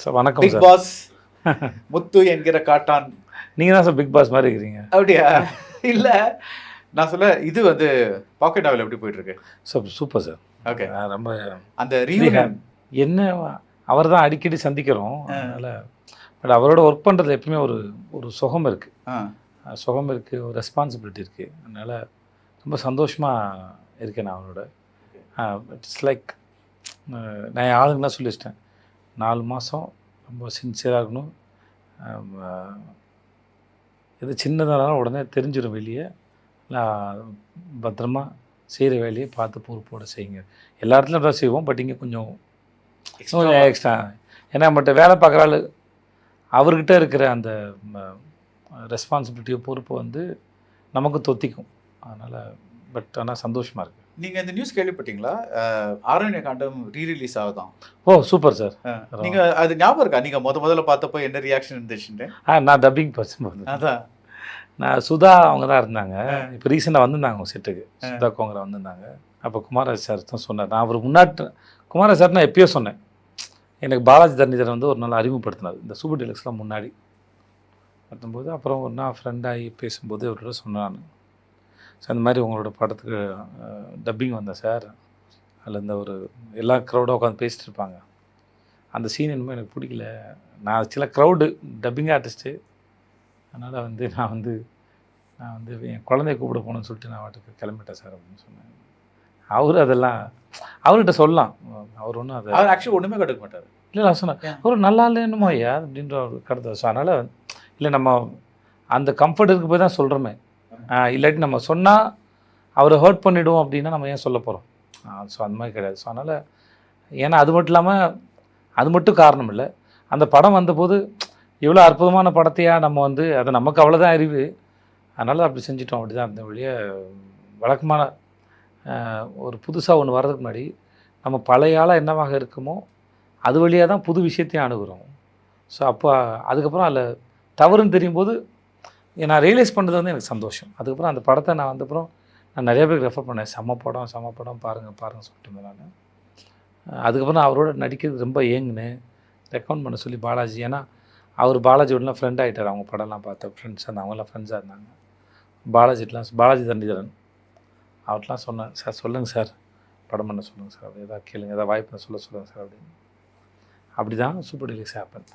Sir வணக்கம் big sir. Pass முத்து என்கிற காட்டான். நீங்கள் தான் சார் பிக் பாஸ் மாதிரி இருக்கிறீங்க. அப்படியா? இல்ல நான் சொல்ல இது வந்து பாக்கெட் நாவல் எப்படி போயிட்டு இருக்கு? Super sir. ஓகே. ரொம்ப அந்த ரீயூனியன் என்ன அவர் தான் அடிக்கடி சந்திக்கிறோம். அதனால் பட் அவரோட ஒர்க் பண்ணுறதுல எப்பவுமே ஒரு ஒரு சுகம் இருக்குது. சுகம் இருக்குது, ஒரு ரெஸ்பான்சிபிலிட்டி இருக்குது. அதனால் ரொம்ப சந்தோஷமாக இருக்கேன் நான் அவரோட. இட்ஸ் லைக் நான் என் ஆளுங்களாம் சொல்லி வச்சிட்டேன், 4 மாதம் ரொம்ப சின்சியராக இருக்கணும். எது சின்னதானாலும் உடனே தெரிஞ்சிடும் வெளியே. நான் பத்திரமா செய்கிற வேலையை பார்த்து பொறுப்போடு செய்யுங்க. எல்லா இடத்துலையும் தான் செய்வோம், பட் இங்கே கொஞ்சம் எக்ஸ்ட்ரா. ஏன்னா நம்மகிட்ட வேலை பார்க்குற ஆள் அவர்கிட்ட இருக்கிற அந்த ரெஸ்பான்சிபிலிட்டியோ பொறுப்பை வந்து நமக்கு தொத்திக்கும். அதனால் பட் ஆனால் சந்தோஷமாக இருக்குது. நீங்கள் இந்த நியூஸ் கேள்விப்பட்டீங்களா? ஆரண்ய காண்டம் ரீரிலீஸ் ஆகுதான். ஓ சூப்பர் சார். நீங்கள் அது ஞாபகம் இருக்கா? நீங்கள் முதல்ல பார்த்தப்போ என்ன ரியாக்ஷன் இருந்துச்சுன்னு? நான் டப்பிங் பேசும்போது அதான் நான் சுதா அவங்க தான் இருந்தாங்க. இப்போ ரீசெண்டாக வந்திருந்தாங்க அவங்க செட்டுக்கு. சுதா கோங்கரா வந்திருந்தாங்க. அப்போ குமாரராஜ் சார் தான் சொன்னார். நான் அவர் முன்னாடி குமாரராஜ் சார் நான் எப்பயோ சொன்னேன், எனக்கு பாலாஜி தரணிதரன் வந்து ஒரு நாள் அறிமுகப்படுத்தினார் இந்த சூப்பர் டீலக்ஸ்லாம் முன்னாடி பார்த்தும்போது. அப்புறம் ஒரு நாள் ஃப்ரெண்டாகி பேசும்போது அவர்கிட்ட சொன்னான், சார் இந்த மாதிரி உங்களோட படத்துக்கு டப்பிங் வந்தேன் சார், அதில் இந்த ஒரு எல்லா க்ரௌடாக உட்காந்து பேசிட்டு இருப்பாங்க, அந்த சீன் என்னமோ எனக்கு பிடிக்கல, நான் சில க்ரௌடு டப்பிங் ஆர்டிஸ்ட்டு, அதனால் வந்து நான் வந்து என் குழந்தைய கூப்பிட போகணுன்னு சொல்லிட்டு நான் வாட்டுக்கு கிளம்பிட்டேன் சார் அப்படின்னு சொன்னேன். அவர் அதெல்லாம் அவர்கிட்ட சொல்லலாம், அவர் ஒன்றும் அதை அவர் ஆக்சுவலி ஒன்றுமே கட்டுக்க மாட்டார். இல்லை நான் சொன்னேன் அவர் நல்லா இல்லைன்னுமோ ஐயா அப்படின்ற ஒரு கடத்த. ஸோ அதனால் இல்லை நம்ம அந்த கம்ஃபர்ட் இருக்கு போய் தான் சொல்கிறோமே. இல்லாட்டி நம்ம சொன்னால் அவரை ஹர்ட் பண்ணிவிடுவோம் அப்படின்னா நம்ம ஏன் சொல்ல போகிறோம்? ஸோ அந்த மாதிரி கிடையாது. ஸோ அதனால் ஏன்னா அது மட்டும் இல்லாமல் அது மட்டும் காரணம் இல்லை, அந்த படம் வந்தபோது இவ்வளோ அற்புதமான படத்தையா நம்ம வந்து அதை நமக்கு அவ்வளோதான் அறிவு, அதனால் அப்படி செஞ்சிட்டோம். அப்படி தான் அந்த வழியே வழக்கமான ஒரு புதுசாக ஒன்று வர்றதுக்கு முன்னாடி நம்ம பழைய ஆளாக என்னவாக இருக்குமோ அது வழியாக தான் புது விஷயத்தையும் அணுகிறோம். ஸோ அப்போ அதுக்கப்புறம் அதில் தவறுன்னு தெரியும் போது நான் ரியலைஸ் பண்ணுறது வந்து எனக்கு சந்தோஷம். அதுக்கப்புறம் அந்த படத்தை நான் வந்தப்புறம் நான் நிறைய பேருக்கு ரெஃபர் பண்ணேன், செம்ம படம் பாருங்கள் சொல்லிட்டு இருந்தேன் நான். அதுக்கப்புறம் நான் அவரோட நடிக்கிறது ரொம்ப ஏங்குனேன், ரெக்கமெண்ட் பண்ண சொல்லி பாலாஜி. ஏன்னா அவர் பாலாஜியோடலாம் ஃப்ரெண்ட் ஆகிட்டார். அவங்க படம்லாம் பார்த்த ஃப்ரெண்ட்ஸ் அந்த அவங்களாம் ஃப்ரெண்ட்ஸாக இருந்தாங்க. பாலாஜி தரணிதரன் அவர்லாம் சொன்னேன், சார் சொல்லுங்கள் சார் படம் பண்ண சொல்லுங்கள் சார், அப்படி எதாவது கேளுங்க, எதாவது வாய்ப்பு சொல்லுங்கள் சார் அப்படின்னு. அப்படி தான் சூப்பர் டீலக்ஸ் ஹேப்பன்.